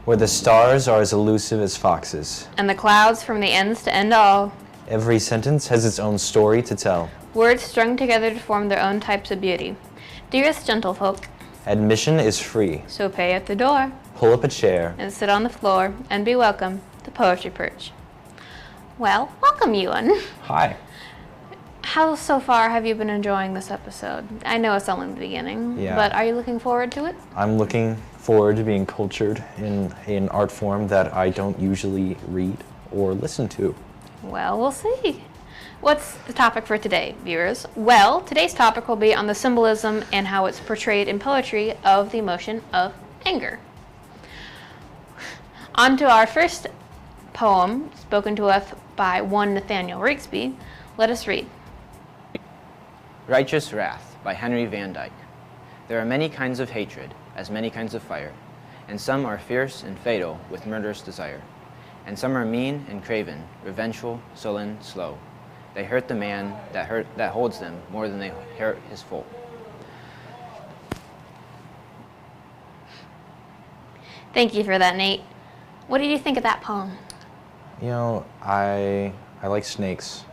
where the stars are as elusive as foxes. And the clouds from the ends to end all. Every sentence has its own story to tell. Words strung together to form their own types of beauty. Dearest gentlefolk, Admission is free. so pay at the door, Pull up a chair. and sit on the floor, and be welcome to Poetry Perch. Well, welcome, Ewan. Hi. How so far have you been enjoying this episode? I know it's only the beginning, Yeah. but are you looking forward to it? I'm looking forward to being cultured in an art form that I don't usually read or listen to. Well, we'll see. What's the topic for today, viewers? Well, today's topic will be on the symbolism and how it's portrayed in poetry of the emotion of anger. On to our first poem, spoken to us by one Nathaniel Rigsby. Let us read. Righteous Wrath by Henry Van Dyke. There are many kinds of hatred, as many kinds of fire, and some are fierce and fatal with murderous desire, and some are mean and craven, revengeful, sullen, slow. They hurt the man that holds them more than they hurt his foe. Thank you for that, Nate. What did you think of that poem? You know, I like snakes.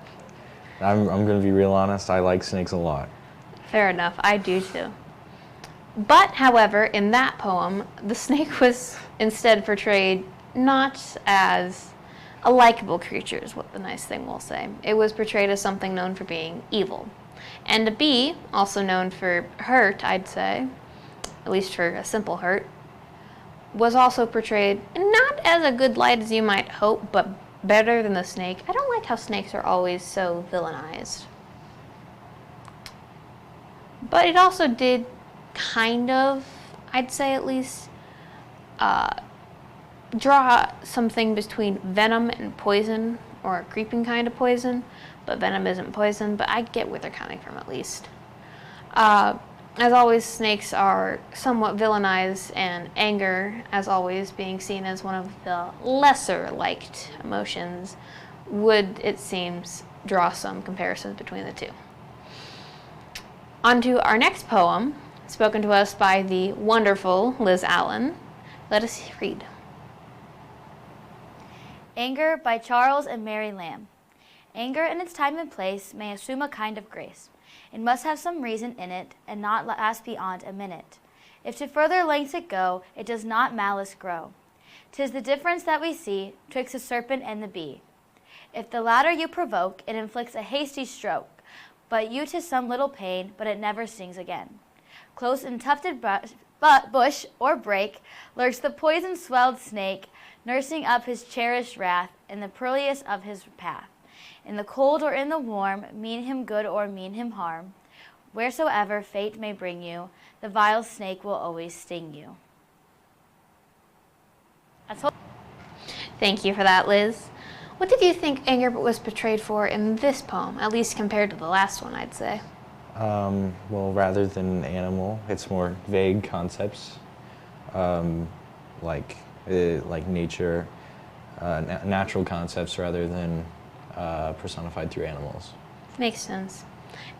I'm going to be real honest, I like snakes a lot. Fair enough, I do too. But, however, in that poem, the snake was instead portrayed not as a likable creature, is what the nice thing will say. It was portrayed as something known for being evil. And a bee, also known for hurt, I'd say, at least for a simple hurt, was also portrayed not as a good light as you might hope, but better than the snake. I don't like how snakes are always so villainized. But it also did kind of, I'd say at least, draw something between venom and poison, or a creeping kind of poison, but venom isn't poison, but I get where they're coming from at least. As always, snakes are somewhat villainized, and anger, as always, being seen as one of the lesser liked emotions, would, it seems, draw some comparisons between the two. On to our next poem, spoken to us by the wonderful Liz Allen. Let us read. Anger by Charles and Mary Lamb. Anger in its time and place may assume a kind of grace. It must have some reason in it, and not last beyond a minute. If to further lengths it go, it does not malice grow. 'Tis the difference that we see twixt the serpent and the bee. If the latter you provoke, it inflicts a hasty stroke, but you to some little pain, but it never stings again. Close in tufted bush or brake lurks the poison-swelled snake, nursing up his cherished wrath in the pearliest of his path. In the cold or in the warm, mean him good or mean him harm, wheresoever fate may bring you, the vile snake will always sting you. Thank you for that, Liz. What did you think anger was portrayed for in this poem, at least compared to the last one, I'd say? Well, rather than an animal, it's more vague concepts, like nature, natural concepts rather than personified through animals. Makes sense.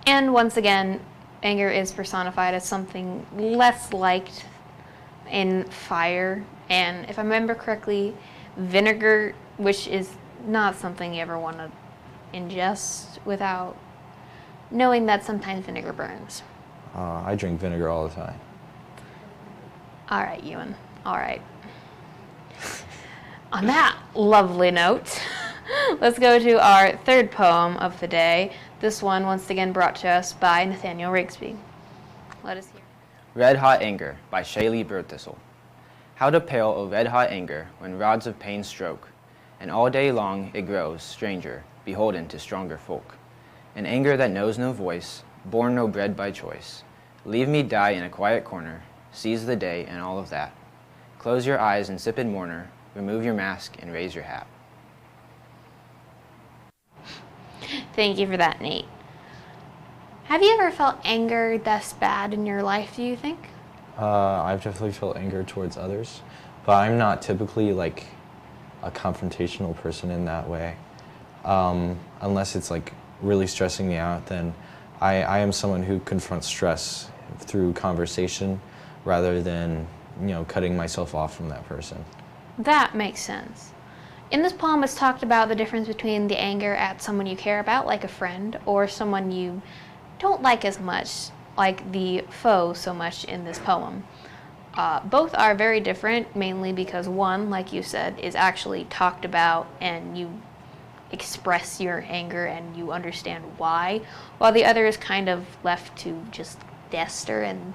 And once again, anger is personified as something less liked in fire, and if I remember correctly, vinegar, which is not something you ever want to ingest without knowing that sometimes vinegar burns. I drink vinegar all the time. All right, Ewan. All right. On that lovely note, let's go to our third poem of the day. This one, once again, brought to us by Nathaniel Rigsby. Let us hear. Red Hot Anger by Shaylee Birdthistle. How to pale, O red-hot anger, when rods of pain stroke, and all day long it grows, stranger, beholden to stronger folk. An anger that knows no voice, born no bread by choice. Leave me die in a quiet corner, seize the day and all of that. Close your eyes, insipid mourner, remove your mask and raise your hat. Thank you for that, Nate. Have you ever felt anger this bad in your life, do you think? I've definitely felt anger towards others, but I'm not typically like a confrontational person in that way. Unless it's like really stressing me out, then I am someone who confronts stress through conversation rather than, cutting myself off from that person. That makes sense. In this poem, it's talked about the difference between the anger at someone you care about, like a friend, or someone you don't like as much, like the foe so much in this poem. Both are very different, mainly because one, like you said, is actually talked about and you express your anger and you understand why, while the other is kind of left to just fester, and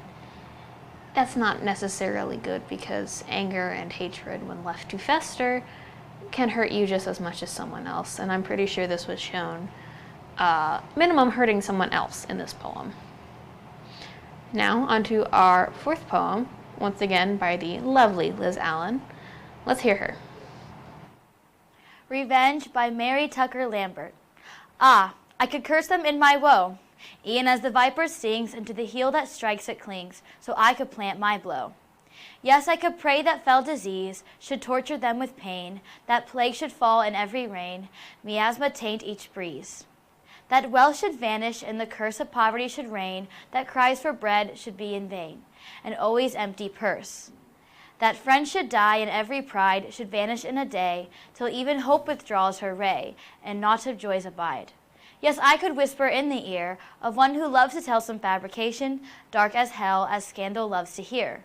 that's not necessarily good because anger and hatred, when left to fester, can hurt you just as much as someone else, and I'm pretty sure this was shown minimum hurting someone else in this poem. Now, onto our fourth poem, once again by the lovely Liz Allen. Let's hear her. Revenge by Mary Tucker Lambert. Ah, I could curse them in my woe, e'en as the viper stings, and to the heel that strikes it clings, so I could plant my blow. Yes, I could pray that fell disease should torture them with pain, that plague should fall in every rain, miasma taint each breeze. That wealth should vanish and the curse of poverty should reign, that cries for bread should be in vain, an always empty purse. That friends should die and every pride should vanish in a day, till even hope withdraws her ray, and naught of joys abide. Yes, I could whisper in the ear of one who loves to tell some fabrication, dark as hell as scandal loves to hear.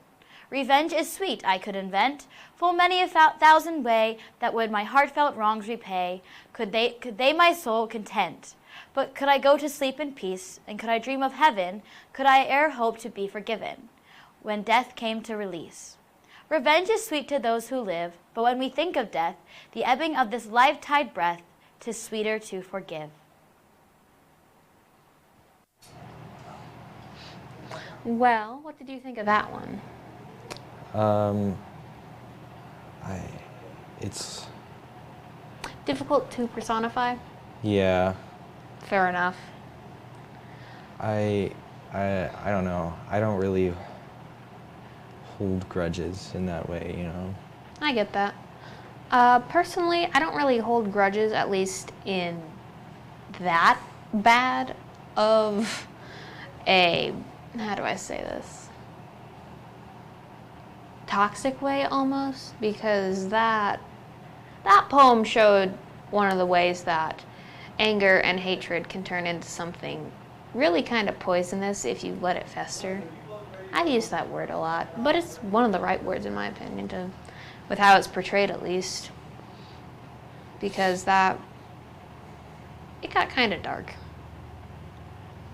Revenge is sweet, I could invent, full many a thousand way, that would my heartfelt wrongs repay, could they my soul content. But could I go to sleep in peace, and could I dream of heaven, could I e'er hope to be forgiven, when death came to release. Revenge is sweet to those who live, but when we think of death, the ebbing of this life-tide breath, 'tis sweeter to forgive. Well, what did you think of that one? It's, Difficult to personify? yeah, Fair enough. I don't know. I don't really hold grudges in that way, you know? I get that. Personally, I don't really hold grudges, at least in that bad of a, how do I say this? Toxic way almost, because that poem showed one of the ways that anger and hatred can turn into something really kind of poisonous if you let it fester. I use that word a lot, but it's one of the right words in my opinion, with how it's portrayed at least, because it got kind of dark.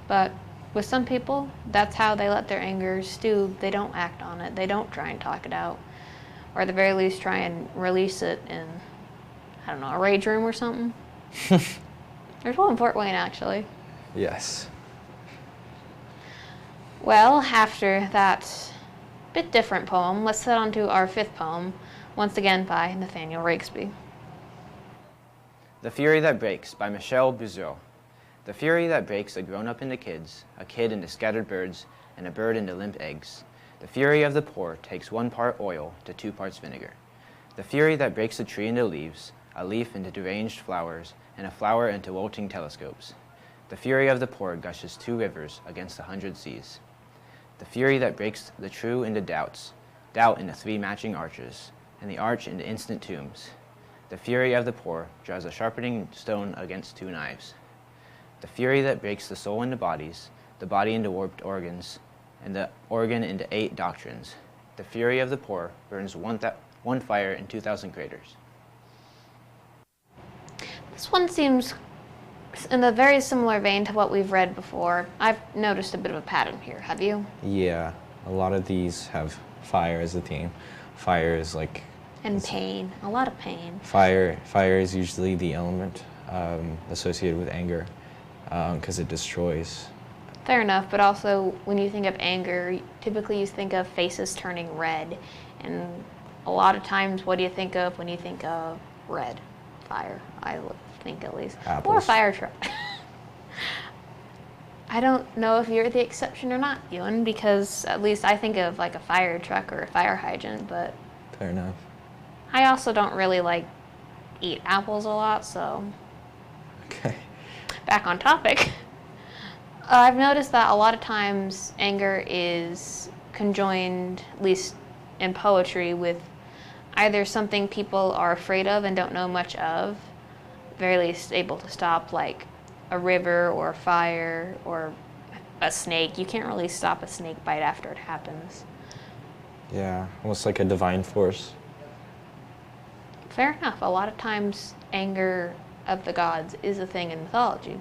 But with some people, that's how they let their anger stew. They don't act on it. They don't try and talk it out, or at the very least try and release it in, I don't know, a rage room or something. There's one in Fort Wayne, actually. Yes. Well, after that bit different poem, let's head on to our fifth poem, once again by Nathaniel Rigsby. The Fury That Breaks by Michelle Buzeau. The fury that breaks a grown-up into kids, a kid into scattered birds, and a bird into limp eggs. The fury of the poor takes 1 part oil to 2 parts vinegar. The fury that breaks a tree into leaves, a leaf into deranged flowers, and a flower into wilting telescopes. The fury of the poor gushes 2 rivers against 100 seas. The fury that breaks the true into doubts, doubt into 3 matching arches, and the arch into instant tombs. The fury of the poor draws a sharpening stone against 2 knives. The fury that breaks the soul into bodies, the body into warped organs, and the organ into 8 doctrines. The fury of the poor burns one fire in 2,000 craters. This one seems in a very similar vein to what we've read before. I've noticed a bit of a pattern here, have you? Yeah, a lot of these have fire as a theme. Fire is like... And pain, a lot of pain. Fire is usually the element associated with anger because it destroys. Fair enough, but also when you think of anger, typically you think of faces turning red. And a lot of times, what do you think of when you think of red? Fire, I would think at least. Apples. Or a fire truck. I don't know if you're the exception or not, Ewan, because at least I think of like a fire truck or a fire hydrant, but Fair enough. I also don't really eat apples a lot, so Okay. back on topic. I've noticed that a lot of times anger is conjoined, at least in poetry, with either something people are afraid of and don't know much of, very least able to stop like a river or a fire or a snake. You can't really stop a snake bite after it happens. Yeah, almost like a divine force. Fair enough. A lot of times anger of the gods is a thing in mythology.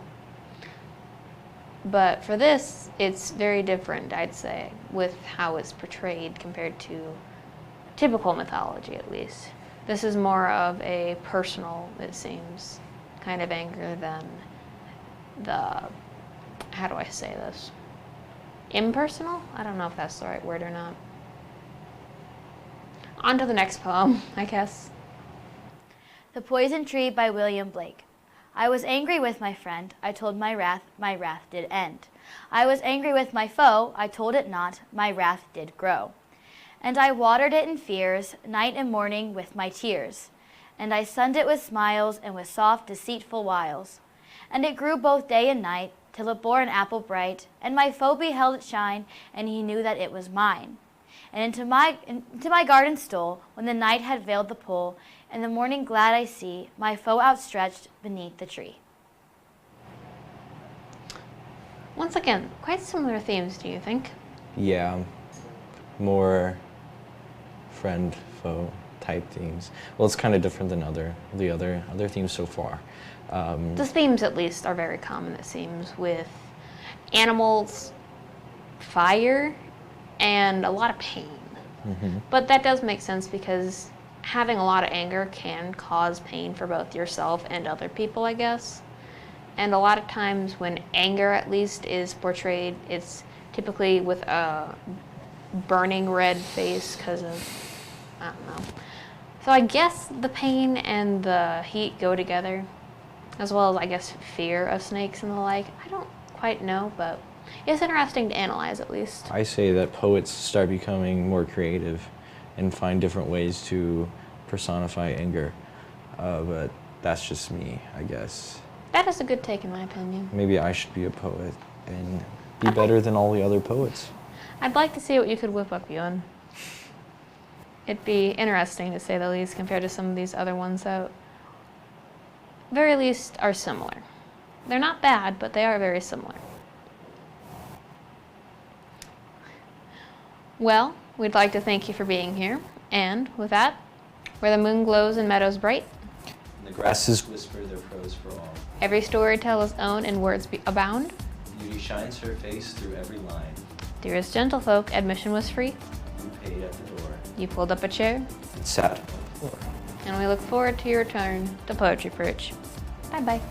But for this, it's very different, I'd say, with how it's portrayed compared to typical mythology, at least. This is more of a personal, it seems, kind of anger than the, how do I say this? Impersonal? I don't know if that's the right word or not. On to the next poem, I guess. The Poison Tree by William Blake. I was angry with my friend, I told my wrath did end. I was angry with my foe, I told it not, my wrath did grow. And I watered it in fears, night and morning with my tears. And I sunned it with smiles and with soft, deceitful wiles. And it grew both day and night, till it bore an apple bright, and my foe beheld it shine, and he knew that it was mine. And into my garden stole, when the night had veiled the pool, and the morning glad I see my foe outstretched beneath the tree. Once again, quite similar themes, do you think? Yeah, more friend, foe type themes. Well, it's kind of different than the other themes so far. The themes, at least, are very common, it seems, with animals, fire, and a lot of pain. Mm-hmm. But that does make sense because having a lot of anger can cause pain for both yourself and other people, I guess. And a lot of times when anger, at least, is portrayed, it's typically with a burning red face because of, I don't know. So I guess the pain and the heat go together, as well as, I guess, fear of snakes and the like. I don't quite know, but it's interesting to analyze, at least. I say that poets start becoming more creative and find different ways to personify anger, but that's just me, I guess. That is a good take, in my opinion. Maybe I should be a poet and be better than all the other poets. I'd like to see what you could whip up, Ewan. It'd be interesting, to say the least, compared to some of these other ones that, very least, are similar. They're not bad, but they are very similar. Well, we'd like to thank you for being here, and with that, where the moon glows and meadows bright, And the grasses whisper their prose for all. every story tells its own and words abound. Beauty shines her face through every line. Dearest gentlefolk, admission was free. You paid at the door. You pulled up a chair, And sat on the floor. and we look forward to your return to Poetry Perch. Bye-bye.